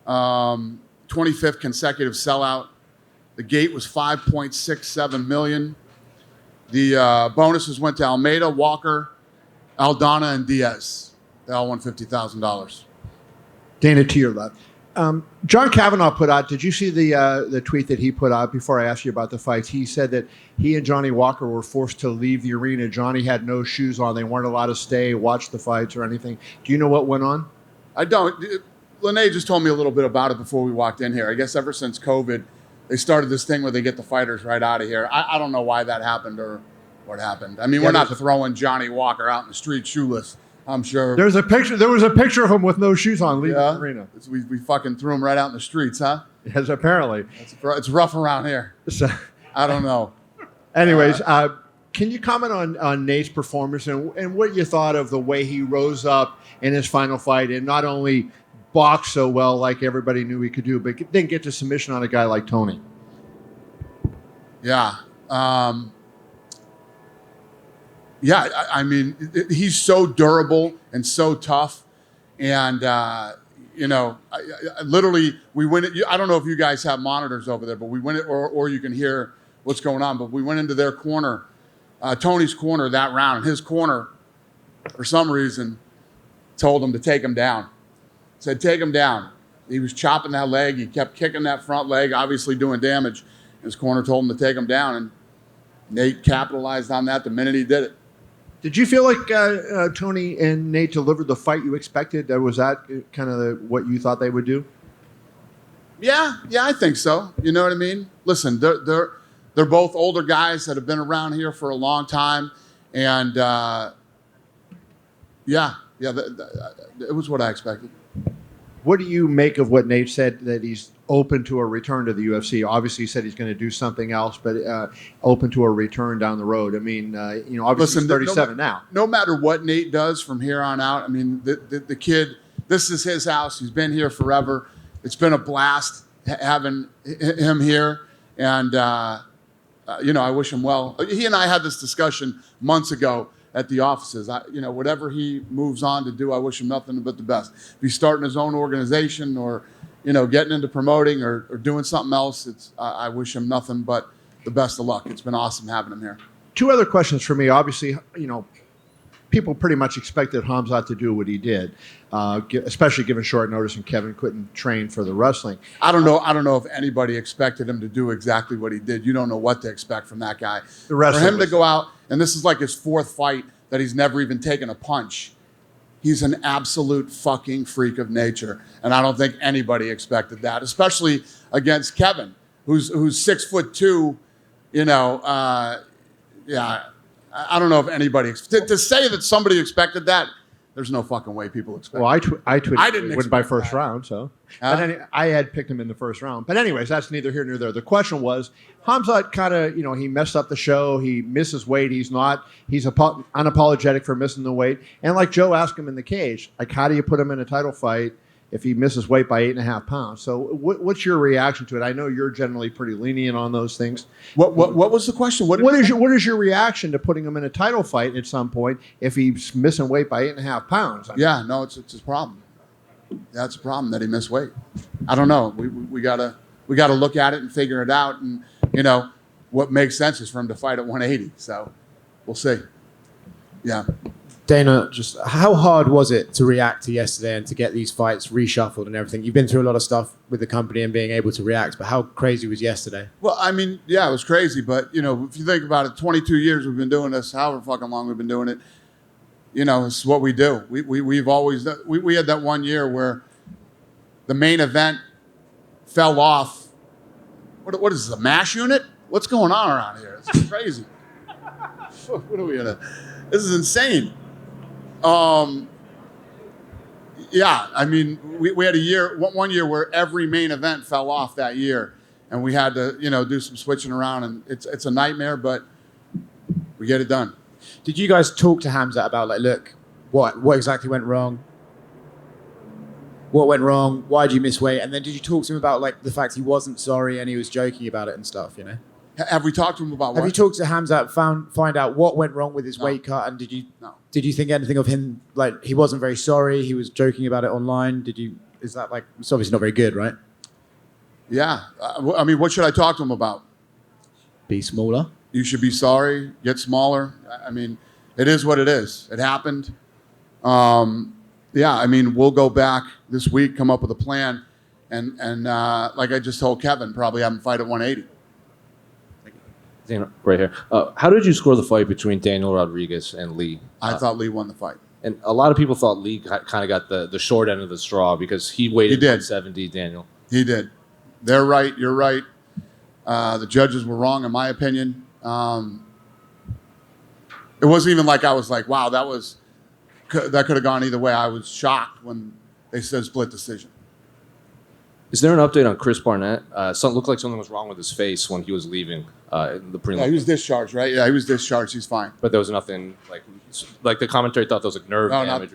25th consecutive sellout. The gate was $5.67 million. The bonuses went to Almeida, Walker, Aldana, and Diaz. They all won $50,000. Dana, to your left. John Kavanaugh put out, did you see the tweet that he put out before I asked you about the fights? He said that he and Johnny Walker were forced to leave the arena. Johnny had no shoes on. They weren't allowed to stay, watch the fights or anything. Do you know what went on? I don't. Lene just told me a little bit about it before we walked in here. I guess ever since COVID, they started this thing where they get the fighters right out of here. I don't know why that happened or what happened. I mean, we're not throwing Johnny Walker out in the street shoeless, I'm sure. There was a picture of him with no shoes on leaving the arena. We fucking threw him right out in the streets, huh? Yes, apparently. It's rough around here. So, I don't know. Anyways, can you comment on Nate's performance and what you thought of the way he rose up in his final fight and not only boxed so well like everybody knew he could do, but then get to submission on a guy like Tony? Yeah. I mean, he's so durable and so tough. And, I literally, we went, I don't know if you guys have monitors over there, but we went, or you can hear what's going on, but we went into their corner, Tony's corner that round. And his corner, for some reason, told him to take him down. Said, take him down. He was chopping that leg. He kept kicking that front leg, obviously doing damage. His corner told him to take him down, and Nate capitalized on that the minute he did it. Did you feel like Tony and Nate delivered the fight you expected? Was that kind of what you thought they would do? Yeah, I think so. You know what I mean? Listen, they're both older guys that have been around here for a long time, and it was what I expected. What do you make of what Nate said, that he's open to a return to the UFC? Obviously, he said he's going to do something else, but open to a return down the road. I mean, obviously he's 37 now. No matter what Nate does from here on out, I mean, the kid, this is his house. He's been here forever. It's been a blast having him here, and I wish him well. He and I had this discussion months ago at the offices. Whatever he moves on to do, I wish him nothing but the best. If he's starting his own organization or, getting into promoting or doing something else, I wish him nothing but the best of luck. It's been awesome having him here. Two other questions for me. Obviously, people pretty much expected Khamzat to do what he did, especially given short notice and Kevin couldn't train for the wrestling. I don't know if anybody expected him to do exactly what he did. You don't know what to expect from that guy. For him to go out, and this is like his fourth fight that he's never even taken a punch. He's an absolute fucking freak of nature, and I don't think anybody expected that, especially against Kevin, who's 6'2". I don't know if anybody to say that somebody expected that. There's no fucking way people expect. Well, I didn't win by first that. round, so I had picked him in the first round. But anyways, that's neither here nor there. The question was, Khamzat kind of, he messed up the show. He misses weight. He's unapologetic for missing the weight. And like Joe asked him in the cage, like, how do you put him in a title fight if he misses weight by 8.5 pounds? So what's your reaction to it? I know you're generally pretty lenient on those things. What was the question? What is your reaction to putting him in a title fight at some point if he's missing weight by 8.5 pounds? It's a problem. Yeah, it's a problem that he missed weight. I don't know. We gotta look at it and figure it out. And what makes sense is for him to fight at 180. So we'll see. Yeah. Dana, just how hard was it to react to yesterday and to get these fights reshuffled and everything? You've been through a lot of stuff with the company and being able to react, but how crazy was yesterday? Well, I mean, yeah, it was crazy, but, if you think about it, 22 years we've been doing this, however fucking long we've been doing it, it's what we do. We've always, we had that one year where the main event fell off. What is this, a MASH unit? What's going on around here? This is crazy. What are we gonna, this is insane. I mean, we had one year where every main event fell off that year, and we had to, do some switching around, and it's a nightmare, but we get it done. Did you guys talk to Khamzat about, like, look, what exactly went wrong? What went wrong? Why did you miss weight? And then did you talk to him about, like, the fact he wasn't sorry and he was joking about it and stuff, Have we talked to him about what? Have you talked to Khamzat, find out what went wrong with his weight cut, and did you think anything of him, like, he wasn't very sorry, he was joking about it online? Did you Is that like, it's obviously not very good, right? Yeah. I mean, what should I talk to him about? Be smaller. You should be sorry, get smaller. I mean, it is what it is. It happened. Yeah, I mean, we'll go back this week, come up with a plan, and like I just told Kevin, probably have him fight at 180. Dana, right here. How did you score the fight between Daniel Rodriguez and Lee? I thought Lee won the fight. And a lot of people thought Lee kind of got the short end of the straw because he weighed He in did. 170, Daniel. He did. They're right. You're right. The judges were wrong, in my opinion. It wasn't even like I was like, wow, that could have gone either way. I was shocked when they said split decision. Is there an update on Chris Barnett? Something looked like something was wrong with his face when he was leaving in the prelim. Yeah, he was discharged, right? Yeah, he was discharged. He's fine. But there was nothing like the commentary thought there was like nerve No, damage.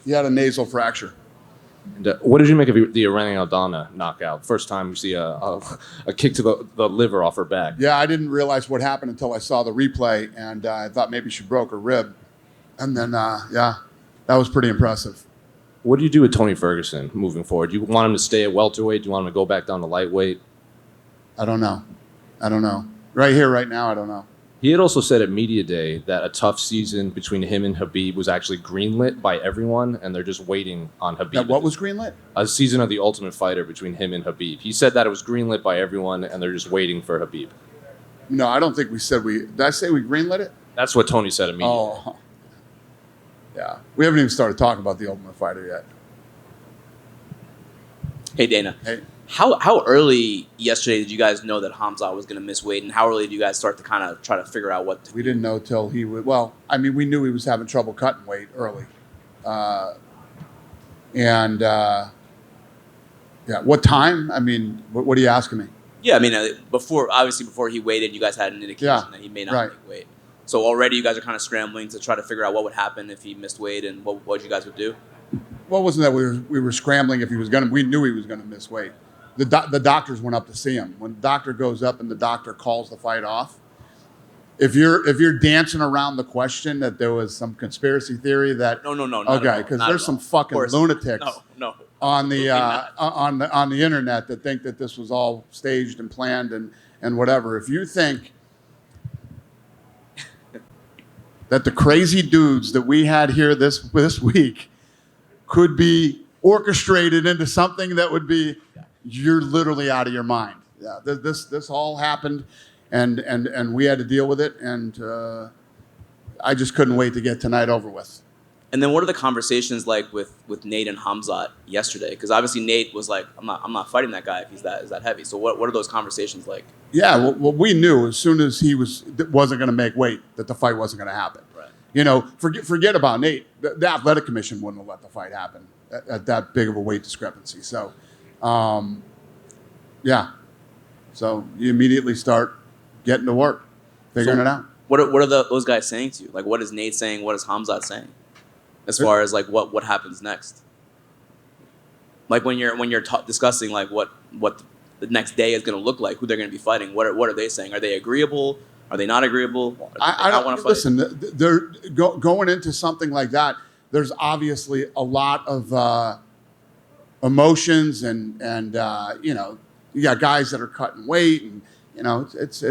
He had a nasal fracture. And, what did you make of the Irene Aldana knockout? First time you see a kick to the liver off her back. Yeah, I didn't realize what happened until I saw the replay, and I thought maybe she broke her rib. And then, yeah, that was pretty impressive. What do you do with Tony Ferguson moving forward? Do you want him to stay at welterweight? Do you want him to go back down to lightweight? I don't know. Right here, right now, I don't know. He had also said at Media Day that a tough season between him and Khabib was actually greenlit by everyone, and they're just waiting on Khabib. That what was greenlit? A season of The Ultimate Fighter between him and Khabib. He said that it was greenlit by everyone, and they're just waiting for Khabib. No, I don't think we said we... Did I say we greenlit it? That's what Tony said at Media Day. Oh. Yeah. We haven't even started talking about The Ultimate Fighter yet. Hey, Dana. Hey. How early yesterday did you guys know that Khamzat was going to miss weight, and how early did you guys start to kind of try to figure out what to We do? didn't know till he would... Well, I mean, we knew he was having trouble cutting weight early. Yeah, what time? I mean, what are you asking me? Yeah, I mean, before he waited, you guys had an indication Yeah, that he may not right. make weight. So already you guys are kind of scrambling to try to figure out what would happen if he missed weight and what you guys would do. Well, wasn't that we were scrambling if he was going to... We knew he was going to miss weight. The doctors went up to see him. When the doctor goes up and the doctor calls the fight off, if you're dancing around the question that there was some conspiracy theory that... No. Okay, because there's some fucking lunatics No. on the on the internet that think that this was all staged and planned and whatever. If you think that the crazy dudes that we had here this week could be orchestrated into something that would be... You're literally out of your mind. Yeah, this all happened, and we had to deal with it, and I just couldn't wait to get tonight over with. And then what are the conversations like with Nate and Khamzat yesterday? Because obviously Nate was like, I'm not fighting that guy if he's that heavy. So what are those conversations like? Yeah, well, we knew as soon as he wasn't going to make weight that the fight wasn't going to happen. Right. You know, forget about Nate. The athletic commission wouldn't have let the fight happen at that big of a weight discrepancy. So. Yeah. So you immediately start getting to work, figuring it out. What are those guys saying to you? Like, what is Nate saying? What is Khamzat saying? As far as like what happens next? Like when you're discussing like what the next day is going to look like, who they're going to be fighting. What are they saying? Are they agreeable? Are they not agreeable? I don't want to fight. listen. They're going into something like that. There's obviously a lot of emotions and you know, you got guys that are cutting weight, and you know it's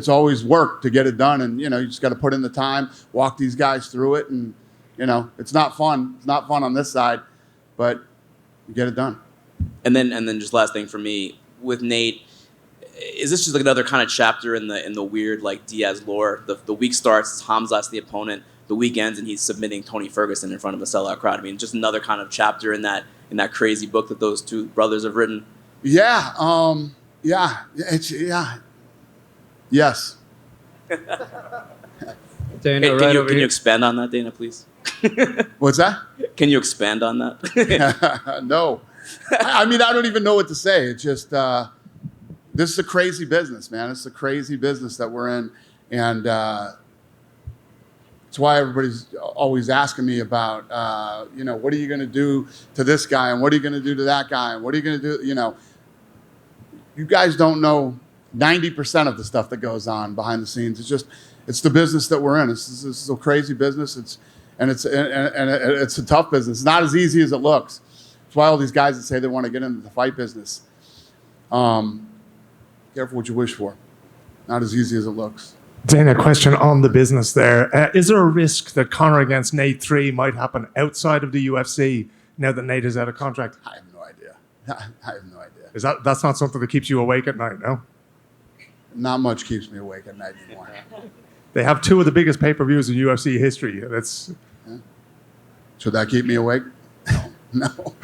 always work to get it done, and you know you just got to put in the time, walk these guys through it, and you know it's not fun. It's not fun on this side, but you get it done. And then just last thing for me with Nate, is this just like another kind of chapter in the weird like Diaz lore? The week starts, Khamzat's the opponent. The week ends, and he's submitting Tony Ferguson in front of a sellout crowd. I mean, just another kind of chapter in that crazy book that those two brothers have written. Yeah. Yes. Hey, Dana, right can over you here. expand on that, Dana, please? What's that? Can you expand on that? No. I mean, I don't even know what to say. It's just, this is a crazy business, man. It's a crazy business that we're in. And it's why everybody's always asking me about, you know, what are you going to do to this guy? And what are you going to do to that guy? And what are you going to do? You know, you guys don't know 90% of the stuff that goes on behind the scenes. It's just, it's the business that we're in. This is a crazy business. and it's a tough business. It's not as easy as it looks. That's why all these guys that say they want to get into the fight business. Careful what you wish for. Not as easy as it looks. Dana, question on the business there. Is there a risk that Conor against Nate 3 might happen outside of the UFC now that Nate is out of contract? I have no idea. I have no idea. That's not something that keeps you awake at night, no? Not much keeps me awake at night anymore. They have 2 of the biggest pay-per-views in UFC history. Should that keep me awake? No,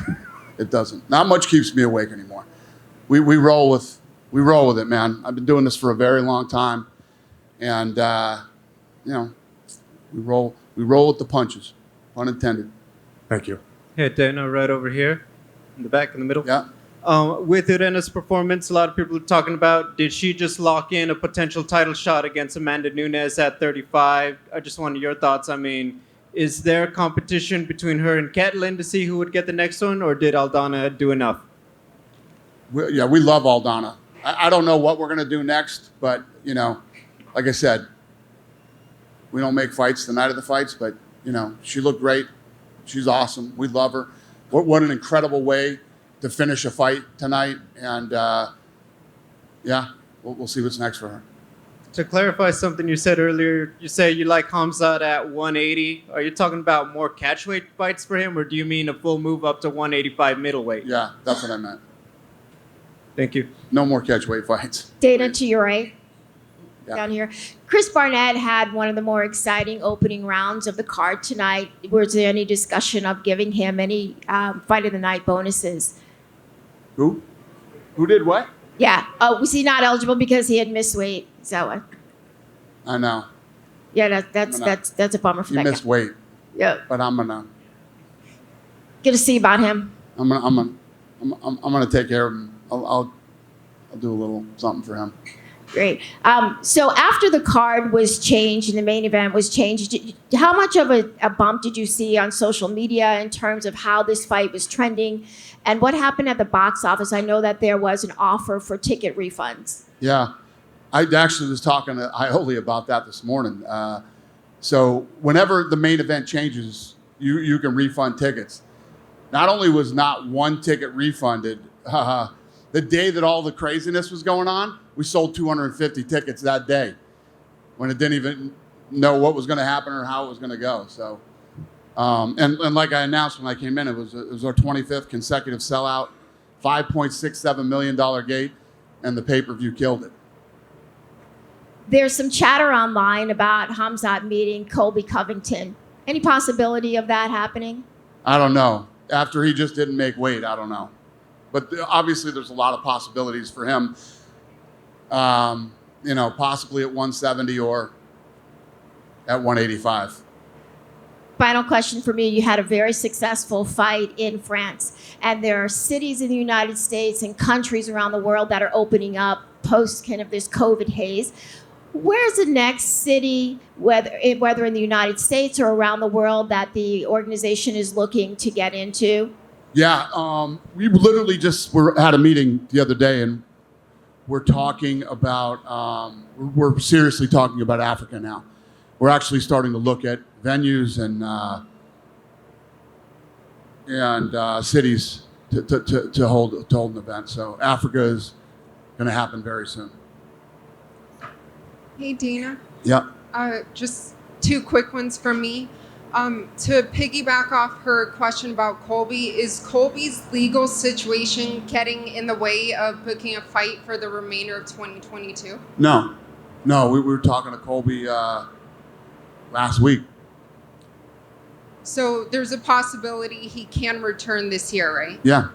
it doesn't. Not much keeps me awake anymore. We roll with it, man. I've been doing this for a very long time, and we roll with the punches, pun intended. Thank you. Hey, Dana, right over here, in the back, in the middle. Yeah. With Irena's performance, a lot of people are talking about, did she just lock in a potential title shot against Amanda Nunes at 35? I just wanted your thoughts. I mean, is there competition between her and Catelyn to see who would get the next one, or did Aldana do enough? We love Aldana. I don't know what we're going to do next, but, like I said, we don't make fights the night of the fights, but, she looked great. She's awesome. We love her. What an incredible way to finish a fight tonight. And, we'll see what's next for her. To clarify something you said earlier, you say you like Khamzat at 180. Are you talking about more catchweight fights for him, or do you mean a full move up to 185 middleweight? Yeah, that's what I meant. Thank you. No more catchweight fights. Dana, to your right, Yeah. down here. Chris Barnett had one of the more exciting opening rounds of the card tonight. Was there any discussion of giving him any fight of the night bonuses? Who? Who did what? Yeah. Oh, was he not eligible because he had missed weight? So, I know. yeah, that's a bummer for He that guy. missed weight, Yeah. but I'm gonna Good to see about him. I'm gonna take care of him. I'll do a little something for him. Great. So after the card was changed and the main event was changed, how much of a bump did you see on social media in terms of how this fight was trending? And what happened at the box office? I know that there was an offer for ticket refunds. Yeah, I actually was talking to Ioli about that this morning. So whenever the main event changes, you can refund tickets. Not only was not one ticket refunded, the day that all the craziness was going on, we sold 250 tickets that day when it didn't even know what was going to happen or how it was going to go. So, and like I announced when I came in, it was our 25th consecutive sellout, $5.67 million gate, and the pay-per-view killed it. There's some chatter online about Khamzat meeting Colby Covington. Any possibility of that happening? I don't know. After he just didn't make weight, I don't know. But obviously there's a lot of possibilities for him, possibly at 170 or at 185. Final question for me. You had a very successful fight in France, and there are cities in the United States and countries around the world that are opening up post kind of this COVID haze. Where's the next city, whether in the United States or around the world, that the organization is looking to get into? Yeah, we literally just had a meeting the other day, and we're talking about, we're seriously talking about Africa now. We're actually starting to look at venues and cities to hold an event. So Africa is going to happen very soon. Hey, Dana. Yeah. Just 2 quick ones from me. To piggyback off her question about Colby, is Colby's legal situation getting in the way of booking a fight for the remainder of 2022? No, we were talking to Colby last week. So there's a possibility he can return this year, right? Yeah.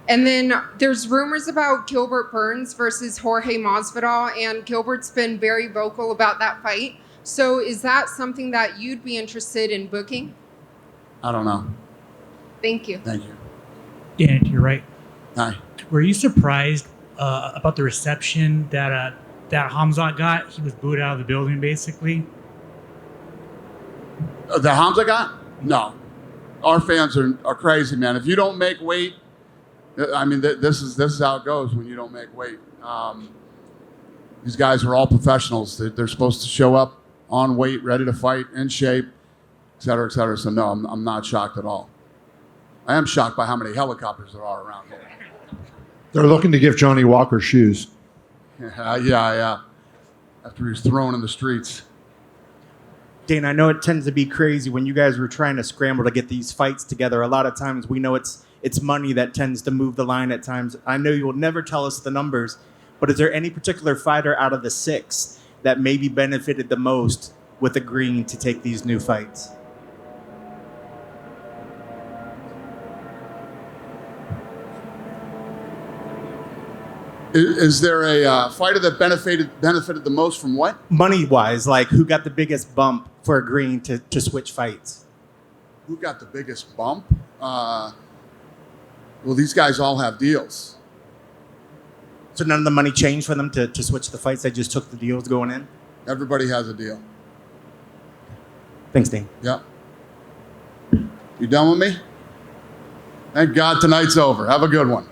And then there's rumors about Gilbert Burns versus Jorge Masvidal, and Gilbert's been very vocal about that fight. So is that something that you'd be interested in booking? I don't know. Thank you. Thank you. Dan, you're right. Hi. Were you surprised about the reception that Khamzat got? He was booed out of the building, basically. The Hamza got? No. Our fans are crazy, man. If you don't make weight, I mean, this is how it goes when you don't make weight. These guys are all professionals. They're supposed to show up on weight, ready to fight, in shape. et cetera, et cetera. So no, I'm not shocked at all. I am shocked by how many helicopters there are around here. They're looking to give Johnny Walker shoes. Yeah. After he was thrown in the streets. Dana, I know it tends to be crazy when you guys were trying to scramble to get these fights together. A lot of times we know it's money that tends to move the line at times. I know you will never tell us the numbers, but is there any particular fighter out of the 6 that maybe benefited the most with agreeing to take these new fights? Is there a fighter that benefited the most from what? Money-wise, like who got the biggest bump for agreeing to switch fights? Who got the biggest bump? Well, these guys all have deals. So none of the money changed for them to switch the fights? They just took the deals going in? Everybody has a deal. Thanks, Dane. Yeah. You done with me? Thank God tonight's over. Have a good one.